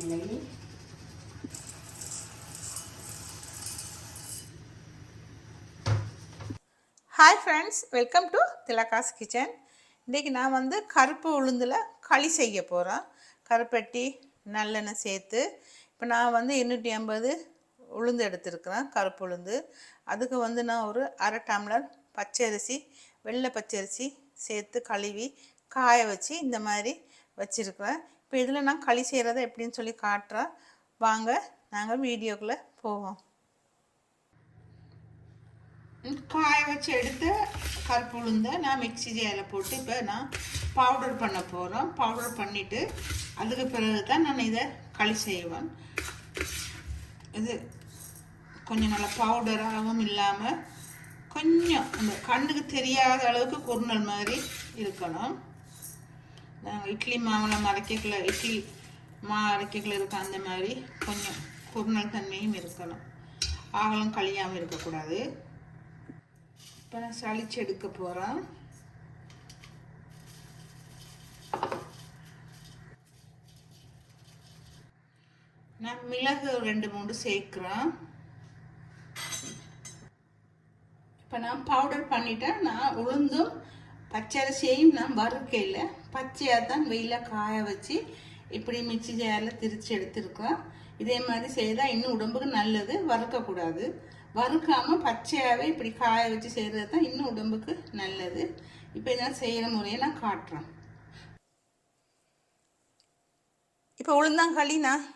நிலை. Hi friends, welcome to Thilaga's kitchen. இன்றைக்கி நான் வந்து கருப்பு உளுந்தில் களி செய்ய போகிறேன். கருப்பட்டி நல்லெண்ணெய் சேர்த்து. இப்போ நான் வந்து 250 உளுந்து எடுத்துருக்கிறேன், கருப்பு உளுந்து. அதுக்கு வந்து நான் ஒரு அரை டம்ளர் பச்சரிசி, வெள்ளை பச்சரிசி சேர்த்து கழுவி காய வச்சு இந்த மாதிரி வச்சுருக்கிறேன். இப்போ இதில் நான் களி செய்கிறத எப்படின்னு சொல்லி காட்டுறேன். வாங்க நாங்கள் வீடியோக்குள்ளே போவோம். காய வச்சு எடுத்து கருப்பு உளுந்தை நான் மிக்ஸி ஜாரில் போட்டு இப்போ நான் பவுடர் பண்ண போகிறோம். பவுடர் பண்ணிவிட்டு அதுக்கு பிறகு தான் நான் இதை களி செய்வேன். இது கொஞ்சம் நல்லா பவுடராகவும் இல்லாமல் கொஞ்சம் அந்த கண்ணுக்கு தெரியாத அளவுக்கு குறுநல் மாதிரி இருக்கணும். நாங்கள் இட்லி மாவில் மறைக்கக்குள்ள இட்லி அரைக்கக்குள்ள இருக்க அந்த மாதிரி கொஞ்சம் குறுநல் தன்மையும் இருக்கணும். ஆகலும் களியாமல் இருக்கக்கூடாது. இப்போ நான் சளிச்சு எடுக்க போகிறேன். நான் மிளகு 2-3 சேர்க்குறேன். இப்போ நான் பவுடர் பண்ணிட்டேன். நான் உளுந்தும் பச்சரிசியையும் நான் வறுக்கையில் பச்சையாக தான் வெயிலில் காய வச்சு இப்படி மிக்ஸி ஜாரில் திரித்து எடுத்துருக்கேன். இதே மாதிரி செய்தால் இன்னும் உடம்புக்கு நல்லது. வறுக்கக்கூடாது. வறுக்காமல் பச்சையாகவே இப்படி காய வச்சு செய்கிறது தான் இன்னும் உடம்புக்கு நல்லது. இப்போ இதான் செய்கிற முறையை நான் காட்டுறேன். இப்போ உளுந்தாங்களி நான்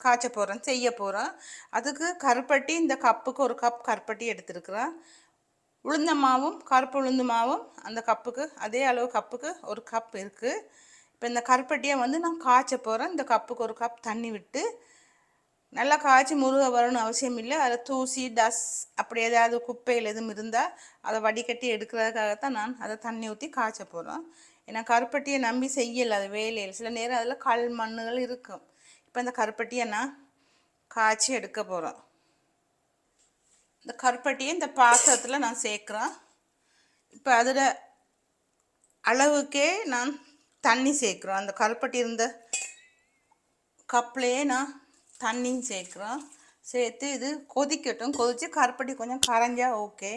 காய்ச்ச போகிறேன், செய்ய போகிறேன். அதுக்கு கருப்பட்டி, இந்த கப்புக்கு ஒரு கப் கருப்பட்டி எடுத்துருக்குறேன். உளுந்த மாவும் கருப்பு உளுந்து மாவும் அந்த கப்புக்கு அதே அளவு கப்புக்கு ஒரு கப் இருக்குது. இப்போ இந்த கருப்பட்டியை வந்து நான் காய்ச்ச போகிறேன். இந்த கப்புக்கு ஒரு கப் தண்ணி விட்டு நல்லா காய்ச்சி முருக வரணும்னு அவசியம் இல்லை. அதில் தூசி டஸ் அப்படி ஏதாவது குப்பையில் எதுவும் இருந்தால் அதை வடிகட்டி எடுக்கிறதுக்காகத்தான் நான் அதை தண்ணி ஊற்றி காய்ச்ச போகிறோம். ஏன்னா கருப்பட்டியை நம்பி செய்யலை, அது வேலையில் சில நேரம் அதில் கல் மண்ணுகள் இருக்கும். இப்போ இந்த கருப்பட்டியை நான் காய்ச்சி எடுக்க போகிறோம். இந்த கருப்பட்டியை இந்த பாத்திரத்தில் நான் சேர்க்குறேன். இப்போ அதில் அளவுக்கே நான் தண்ணி சேர்க்குறோம். அந்த கருப்பட்டி இருந்த கப்லேயே நான் தண்ணியும் சேர்க்குறோம். சேர்த்து இது கொதிக்கட்டும். கொதித்து கருப்பட்டி கொஞ்சம் கரைஞ்சா ஓகே.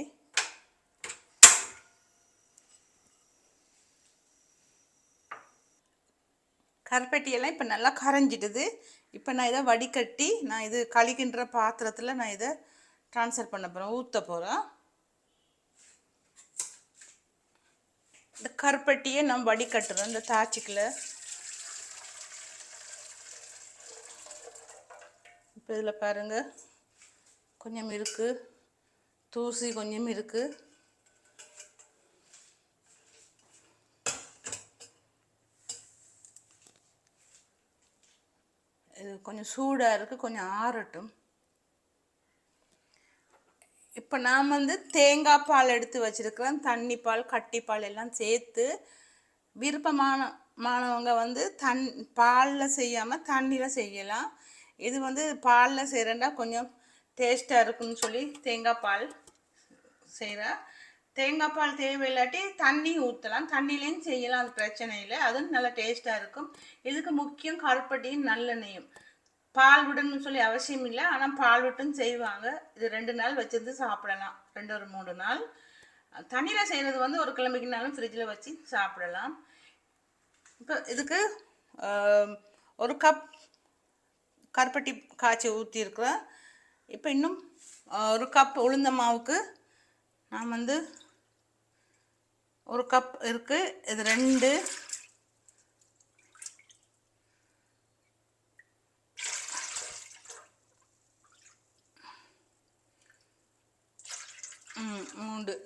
கருப்பட்டியெல்லாம் இப்போ நல்லா கரைஞ்சிடுது. இப்போ நான் இதை வடிகட்டி நான் இது கழிக்கின்ற பாத்திரத்தில் நான் இதை ட்ரான்ஸ்ஃபர் பண்ண போகிறேன், ஊற்ற போகிறேன். இந்த கருப்பட்டியை நான் வடிகட்டுறேன் இந்த தாச்சிக்கில். இப்போ இதில் பாருங்கள், கொஞ்சம் இருக்குது, தூசி கொஞ்சம் இருக்குது. இது கொஞ்சம் சூடாக இருக்குது, கொஞ்சம் ஆறட்டும். இப்போ நான் வந்து தேங்காய் பால் எடுத்து வச்சுருக்கிறேன். தண்ணி பால், கட்டி பால் எல்லாம் சேர்த்து. விருப்பமானவங்க வந்து பாலில் செய்யாமல் தண்ணியில் செய்யலாம். இது வந்து பாலில் செய்கிறேன்டா கொஞ்சம் டேஸ்ட்டாக இருக்குன்னு சொல்லி தேங்காய் பால் செய்கிறேன். தேங்காய் பால் தேவையில்லாட்டி தண்ணி ஊற்றலாம், தண்ணியிலையும் செய்யலாம், அது பிரச்சனை இல்லை. அதுவும் நல்லா டேஸ்ட்டாக இருக்கும். இதுக்கு முக்கியம் கருப்பட்டியும் நல்லெண்ணெயும். பால் விடணும்னு சொல்லி அவசியம் இல்லை, ஆனால் பால் விட்டும் செய்வாங்க. இது 2 நாள் வச்சிருந்து சாப்பிடலாம், 2 ஒரு 3 நாள். தண்ணியில் செய்கிறது வந்து ஒரு கிழமைக்குனாலும் ஃப்ரிட்ஜில் வச்சு சாப்பிடலாம். இப்போ இதுக்கு ஒரு கப் கருப்பட்டி காய்ச்சி ஊற்றிருக்கிறேன். இப்போ இன்னும் ஒரு கப் உளுந்த மாவுக்கு நான் வந்து ஒரு கப் இருக்குது. இது 2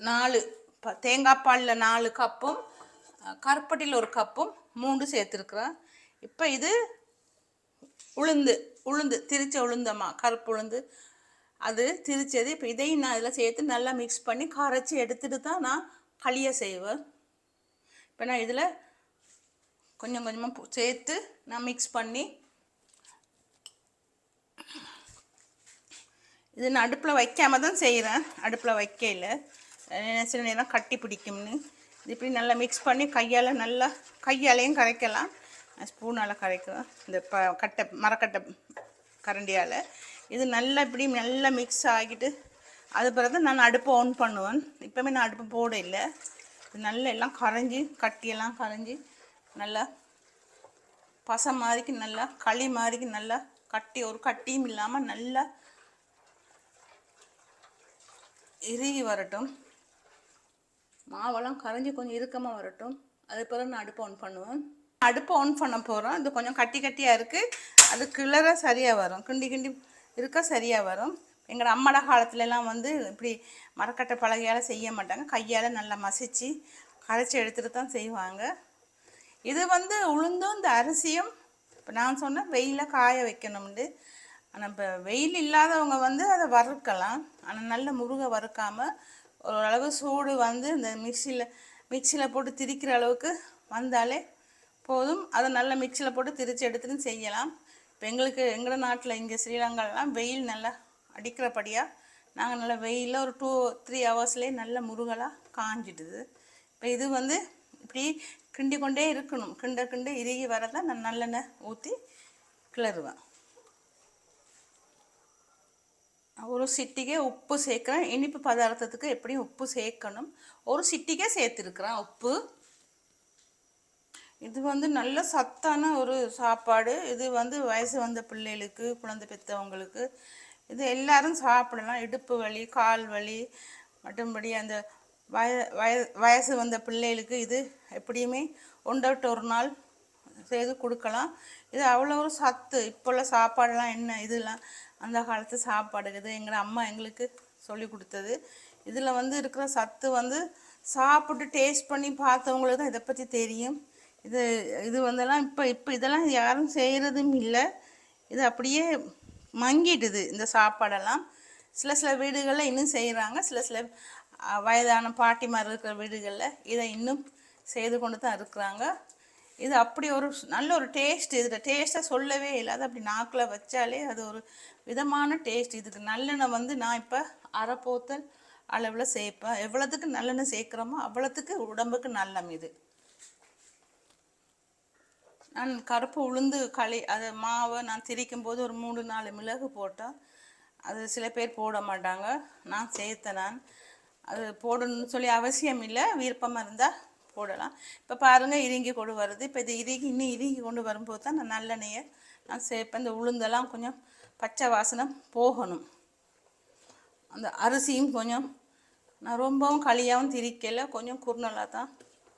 4 தேங்காய் பாலில் 4 கப்பும் கருப்பட்டியில் ஒரு கப்பும் 3 சேர்த்துருக்குறேன். இப்போ இது உளுந்து திரிச்ச உளுந்தம்மா, கருப்பு உளுந்து அது திரிச்சது. இப்போ இதையும் நான் இதில் சேர்த்து நல்லா மிக்ஸ் பண்ணி கரைச்சி எடுத்துகிட்டு தான் நான் களியை செய்வேன். இப்போ நான் இதில் கொஞ்சம் கொஞ்சமாக சேர்த்து நான் மிக்ஸ் பண்ணி இது நான் அடுப்பில் வைக்காமல் தான் செய்கிறேன். அடுப்பில் வைக்கையில் சில நேரம் கட்டி பிடிக்கும்னு இது இப்படி நல்லா மிக்ஸ் பண்ணி கையாலையும் கரைக்கலாம். ஸ்பூனால் கரைக்கும் இந்த கட்டை மரக்கட்டை கரண்டியால். இது நல்லா இப்படி நல்லா மிக்ஸ் ஆகிட்டு அது பிறகு நான் அடுப்பை ஆன் பண்ணுவேன். இப்போவுமே நான் அடுப்பு போட இல்லை. இது நல்லா எல்லாம் கரைஞ்சி கட்டியெல்லாம் கரைஞ்சி நல்லா பசை மாதிரிக்கு நல்லா களி மாதிரிக்கு நல்லா கட்டி ஒரு கட்டியும் இல்லாமல் நல்லா இறுகி வரட்டும். மாவெல்லாம் கரைஞ்சி கொஞ்சம் இறுக்கமாக வரட்டும். அது பிறகு நான் அடுப்பை ஆன் பண்ணுவேன். அடுப்பை ஆன் பண்ண போகிறோம். இது கொஞ்சம் கட்டி கட்டியாக இருக்குது. அது கிளற சரியாக வரும். கிண்டி கிண்டி இருக்க சரியாக வரும். எங்களோட அம்மாட காலத்துலலாம் வந்து இப்படி மரக்கட்டை பலகையால் செய்ய மாட்டாங்க. கையால் நல்லா மசித்து கரைச்சி எடுத்துகிட்டு தான் செய்வாங்க. இது வந்து உளுந்தும் இந்த அரிசியும் இப்போ நான் சொன்னேன் வெயிலில் காய வைக்கணும்னு. ஆனால் இப்போ வெயில் இல்லாதவங்க வந்து அதை வறுக்கலாம். ஆனால் நல்ல முருகை வறுக்காமல் ஓரளவு சூடு வந்து இந்த மிக்சியில் போட்டு திரிக்கிற அளவுக்கு வந்தாலே போதும். அதை நல்ல மிக்சியில் போட்டு திரித்து எடுத்துன்னு செய்யலாம். இப்போ எங்களோட நாட்டில் இங்கே ஸ்ரீலங்காலாம் வெயில் நல்லா அடிக்கிறபடியாக நாங்கள் நல்லா வெயிலில் ஒரு 2-3 ஹவர்ஸ்லேயே நல்ல முருகலாக காஞ்சிடுது. இப்போ இது வந்து இப்படி கிண்டி கொண்டே இருக்கணும். கிண்ட இறுகி வரதான் நான் நல்லெண்ணெய் ஊற்றி கிளறுவேன். ஒரு சிட்டிகை உப்பு சேர்க்குறேன். இனிப்பு பதார்த்தத்துக்கு எப்படியும் உப்பு சேர்க்கணும். ஒரு சிட்டிகை சேர்த்துருக்குறேன் உப்பு. இது வந்து நல்ல சத்தான ஒரு சாப்பாடு. இது வந்து வயசு வந்த பிள்ளைகளுக்கு, குழந்தை பெற்றவங்களுக்கு இது எல்லாரும் சாப்பிடலாம். இடுப்பு வலி, கால் வலி, மற்றும்படி அந்த வயசு வந்த பிள்ளைகளுக்கு இது எப்படியுமே 1 நாள் செய்து கொடுக்கலாம். இது அவ்வளோ ஒரு சத்து. இப்போ உள்ள சாப்பாடெல்லாம் என்ன, இதெல்லாம் அந்த காலத்து சாப்பாடு. இது எங்களை அம்மா எங்களுக்கு சொல்லி கொடுத்தது. இதில் வந்து இருக்கிற சத்து வந்து சாப்பிட்டு டேஸ்ட் பண்ணி பார்த்தவங்களுக்கு தான் இதை பற்றி தெரியும். இது வந்தெல்லாம் இப்போ இதெல்லாம் யாரும் செய்கிறதும் இல்லை. இது அப்படியே மங்கிடுது இந்த சாப்பாடெல்லாம். சில வீடுகளில் இன்னும் செய்கிறாங்க. சில வயதான பாட்டிமார் இருக்கிற வீடுகளில் இதை இன்னும் செய்து கொண்டு தான் இருக்கிறாங்க. இது அப்படி ஒரு நல்ல ஒரு டேஸ்ட். இதில் டேஸ்ட்டாக சொல்லவே இல்லை. அது அப்படி நாக்கில் வச்சாலே அது ஒரு விதமான டேஸ்ட். இதுக்கு நல்லெண்ணெய் வந்து நான் இப்போ 1/2 போத்தல் அளவில் சேர்ப்பேன். எவ்வளோத்துக்கு நல்லெண்ணெய் சேர்க்குறோமோ அவ்வளோத்துக்கு உடம்புக்கு நல்லம். இது நான் கருப்பு உளுந்து அதை மாவை நான் திரிக்கும் போது ஒரு 3-4 மிளகு போட்டேன். அது சில பேர் போட மாட்டாங்க. நான் சேர்த்தேன். நான் அது போடணும்னு சொல்லி அவசியம் இல்லை. விருப்பமாக இருந்தால் போடலாம். இப்போ பாருங்கள் இறுங்கி கொண்டு வருது. இப்போ இது இன்னும் இறுங்கி கொண்டு வரும்போது தான் நான் நல்லெண்ணெயை நான் சேர்ப்பேன். இந்த உளுந்தெல்லாம் கொஞ்சம் பச்சை வாசனை போகணும். அந்த அரிசியும் கொஞ்சம் நான் ரொம்பவும் களியாகவும் திரிக்கலை, கொஞ்சம் குறுநலாக தான்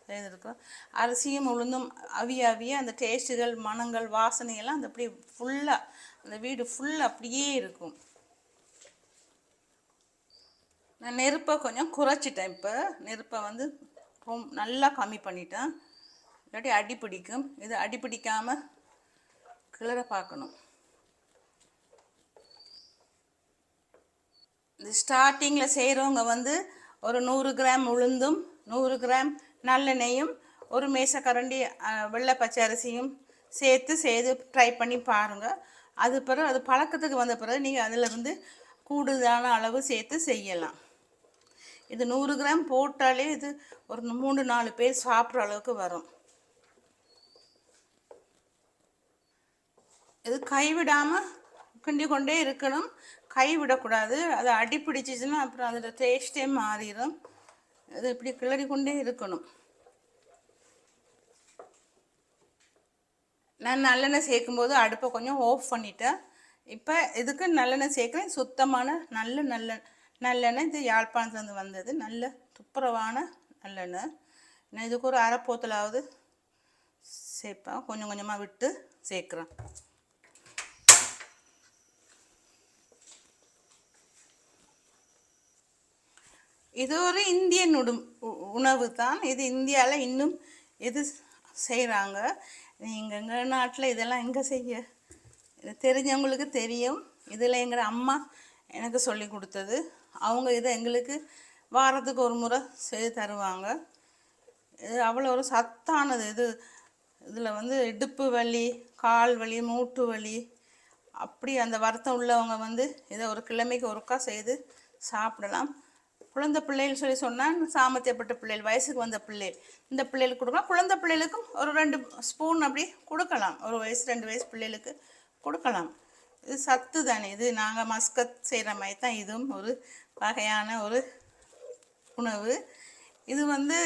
செய்திருக்கிறோம். அரிசியும் உளுந்தும் அவிய அந்த டேஸ்ட்டுகள், மணங்கள், வாசனையெல்லாம் அந்த அப்படியே ஃபுல்லாக அந்த வீடு ஃபுல்லாக அப்படியே இருக்கும். நான் நெருப்பை கொஞ்சம் குறைச்சிட்டேன். இப்போ நெருப்பை வந்து நல்லா கம்மி பண்ணிட்டேன். இல்லாட்டி அடி பிடிக்கும். இது அடி பிடிக்காமல் கிளற பார்க்கணும். இந்த ஸ்டார்டிங்கில் செய்கிறவங்க வந்து ஒரு 100 கிராம் உளுந்தும் 100 கிராம் நல்லெண்ணெயும் ஒரு மேசக்கரண்டி வெள்ளை பச்சை அரிசியும் செய்து ட்ரை பண்ணி பாருங்கள். அது பிறகு அது பழக்கத்துக்கு வந்த பிறகு நீங்கள் அதிலிருந்து கூடுதலான அளவு சேர்த்து செய்யலாம். இது 100 கிராம் போட்டாலே இது ஒரு 3-4 பேர் சாப்பிட்ற அளவுக்கு வரும். இது கைவிடாமல் கிண்டி கொண்டே இருக்கணும். கைவிடக்கூடாது. அது அடி பிடிச்சிச்சுன்னா அப்புறம் அதில் டேஸ்ட்டே மாறிடும். இது இப்படி கிளறி கொண்டே இருக்கணும். நான் நல்லெண்ணெய் சேர்க்கும்போது அடுப்பை கொஞ்சம் ஆஃப் பண்ணிட்டேன். இப்போ இதுக்கு நல்லெண்ணெய் சேர்க்குறேன். சுத்தமான நல்லெண்ணெய். இது யாழ்ப்பாணத்துலேருந்து வந்தது. நல்ல துப்புரவான நல்லெண்ணெய். நான் இதுக்கு ஒரு 1/2 போத்தலாவது சேர்ப்பேன். கொஞ்சம் கொஞ்சமாக விட்டு சேர்க்குறேன். இது ஒரு இந்தியன் உணவு தான். இது இந்தியாவில் இன்னும் இது செய்கிறாங்க. நீங்கள் எங்கள் நாட்டில் இதெல்லாம் எங்கே செய்ய, இது தெரிஞ்சவங்களுக்கு தெரியும். இதில் எங்கள் அம்மா எனக்கு சொல்லி கொடுத்தது. அவங்க இதை எங்களுக்கு வாரத்துக்கு ஒரு முறை செய்து தருவாங்க. இது அவ்வளோ ஒரு சத்தானது. இதில் வந்து இடுப்பு வலி, கால் வலி, மூட்டு வலி அப்படி அந்த வருத்தம் உள்ளவங்க வந்து இதை ஒரு கிழமைக்கு ஒருக்கா செய்து சாப்பிடலாம். குழந்தை பிள்ளைகள் சொல்லி சொன்னால் சாமர்த்தியப்பட்ட பிள்ளைகள், வயசுக்கு வந்த பிள்ளைகள், இந்த பிள்ளைகளுக்கு கொடுக்கலாம். குழந்தை பிள்ளைகளுக்கும் ஒரு 2 ஸ்பூன் அப்படி கொடுக்கலாம். 1 வயசு 2 வயசு பிள்ளைகளுக்கு கொடுக்கலாம். இது சத்து தானே. இது நாங்கள் மஸ்கத் செய்கிற மாதிரி தான் இதுவும் ஒரு வகையான ஒரு உணவு. இது வந்து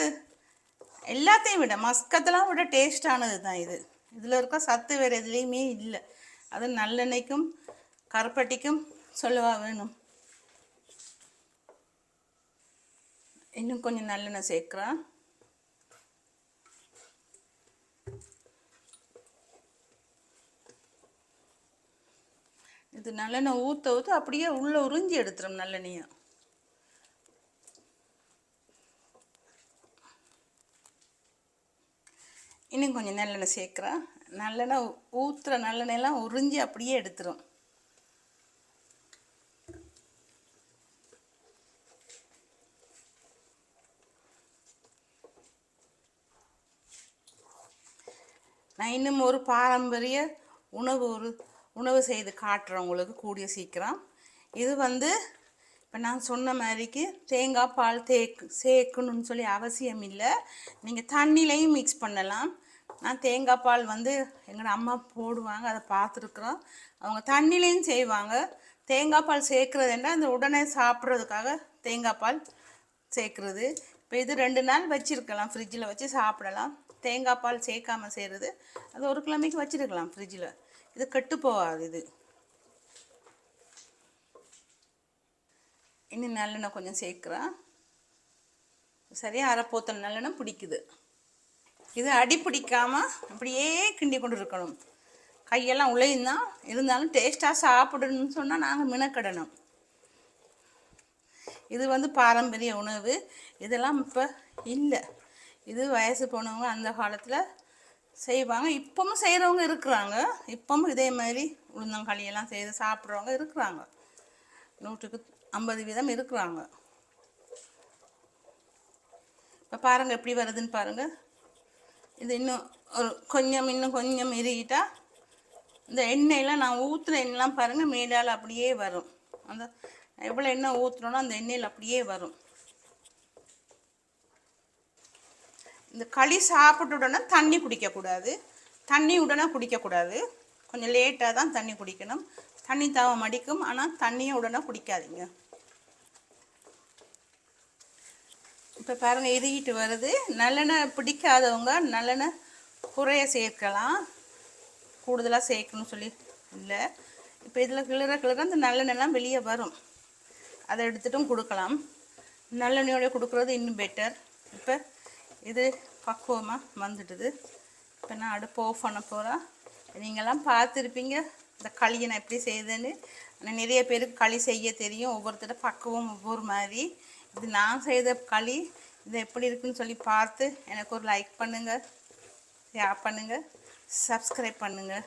எல்லாத்தையும் விட மஸ்கத்தெல்லாம் விட டேஸ்டானது தான் இது. இதில் இருக்க சத்து வேறு எதுலேயுமே இல்லை. அது நல்லெண்ணெய்க்கும் கருப்பட்டிக்கும் சொல்லவா வேணும். இன்னும் கொஞ்சம் நல்லெண்ணெய் சேர்க்குறேன். இது நல்லெண்ணெய் ஊற்ற ஊற்ற அப்படியே உள்ளே உறிஞ்சி எடுத்துரும் நல்லெண்ணெயை. இன்னும் கொஞ்சம் நல்லெண்ணெய் சேர்க்குறேன். நல்லெண்ணெய் ஊற்றுற நல்லெண்ணெயெல்லாம் உறிஞ்சி அப்படியே எடுத்துரும். நான் இன்னும் ஒரு பாரம்பரிய உணவு செய்து காட்டுறேன் உங்களுக்கு கூடிய சீக்கிரம். இது வந்து இப்போ நான் சொன்ன மாதிரிக்கு தேங்காய் பால் சேர்க்கணுன்னு சொல்லி அவசியம் இல்லை. நீங்கள் தண்ணிலையும் மிக்ஸ் பண்ணலாம். நான் தேங்காய் பால் வந்து எங்களோட அம்மா போடுவாங்க, அதை பார்த்துருக்குறோம். அவங்க தண்ணிலையும் செய்வாங்க. தேங்காய் பால் சேர்க்குறதுன்னா அந்த உடனே சாப்பிட்றதுக்காக தேங்காய் பால் சேர்க்குறது. இப்போ இது 2 நாள் வச்சுருக்கலாம், ஃப்ரிட்ஜில் வச்சு சாப்பிடலாம். தேங்காய் பால் சேர்க்காமல் செய்கிறது அது 1 கிழமைக்கு வச்சுருக்கலாம் ஃப்ரிட்ஜில். இது கெட்டு போகாது. இது இன்னும் நல்லெண்ணெய் கொஞ்சம் சேர்க்குறேன். சரியாக அரைப்போத்தல் நல்லெண்ணெய் பிடிக்குது. இது அடி பிடிக்காமல் அப்படியே கிண்டி கொண்டு இருக்கணும். கையெல்லாம் உழையுந்தான் இருந்தாலும் டேஸ்ட்டாக சாப்பிடணும்னு சொன்னால் நாங்கள் மினக்கிடணும். இது வந்து பாரம்பரிய உணவு. இதெல்லாம் இப்போ இல்லை. இது வயசு போனவங்க அந்த காலத்தில் செய்வாங்க. இப்பவும் செய்கிறவங்க இருக்கிறாங்க. இப்பவும் இதே மாதிரி உளுந்தங்களியெல்லாம் செய்து சாப்பிட்றவங்க இருக்கிறாங்க. 100க்கு 50% இருக்கிறாங்க. இப்போ பாருங்கள் எப்படி வருதுன்னு பாருங்கள். இது இன்னும் கொஞ்சம் இறுகிட்டா இந்த எண்ணெயெல்லாம் நான் ஊற்றுன எண்ணெய்லாம் பாருங்கள் மேலால் அப்படியே வரும். அந்த எவ்வளோ எண்ணெய் ஊற்றுனோன்னா அந்த எண்ணெயில் அப்படியே வரும். இந்த களி சாப்பிட்ட உடனே தண்ணி குடிக்கக்கூடாது. தண்ணி உடனே குடிக்கக்கூடாது. கொஞ்சம் லேட்டாக தான் தண்ணி குடிக்கணும். தண்ணி தாவம் அடிக்கும், ஆனால் தண்ணியை உடனே குடிக்காதீங்க. இப்போ பாருங்கள் இறுகிட்டு வருது. நல்லெண்ணெய் பிடிக்காதவங்க நல்லெண்ணெய் குறைய சேர்க்கலாம், கூடுதலாக சேர்க்கணும்னு சொல்லி இல்லை. இப்போ இதில் கிளற அந்த நல்லெண்ணெய்லாம் வெளியே வரும். அதை எடுத்துட்டும் கொடுக்கலாம். நல்லெண்ணெயோட கொடுக்குறது இன்னும் பெட்டர். இப்போ இது பக்குவமாக வந்துடுது. இப்போ நான் அடுப்பு ஆஃப் பண்ண போகிறேன். நீங்கள்லாம் பார்த்துருப்பீங்க இந்த களியை நான் எப்படி செய்யுதுன்னு. ஆனால் நிறைய பேருக்கு களி செய்ய தெரியும். ஒவ்வொருத்தர பக்குவம் ஒவ்வொரு மாதிரி. இது நான் செய்த களி. இது எப்படி இருக்குன்னு சொல்லி பார்த்து எனக்கு ஒரு லைக் பண்ணுங்கள், ஷேர் பண்ணுங்கள், சப்ஸ்கிரைப் பண்ணுங்கள்.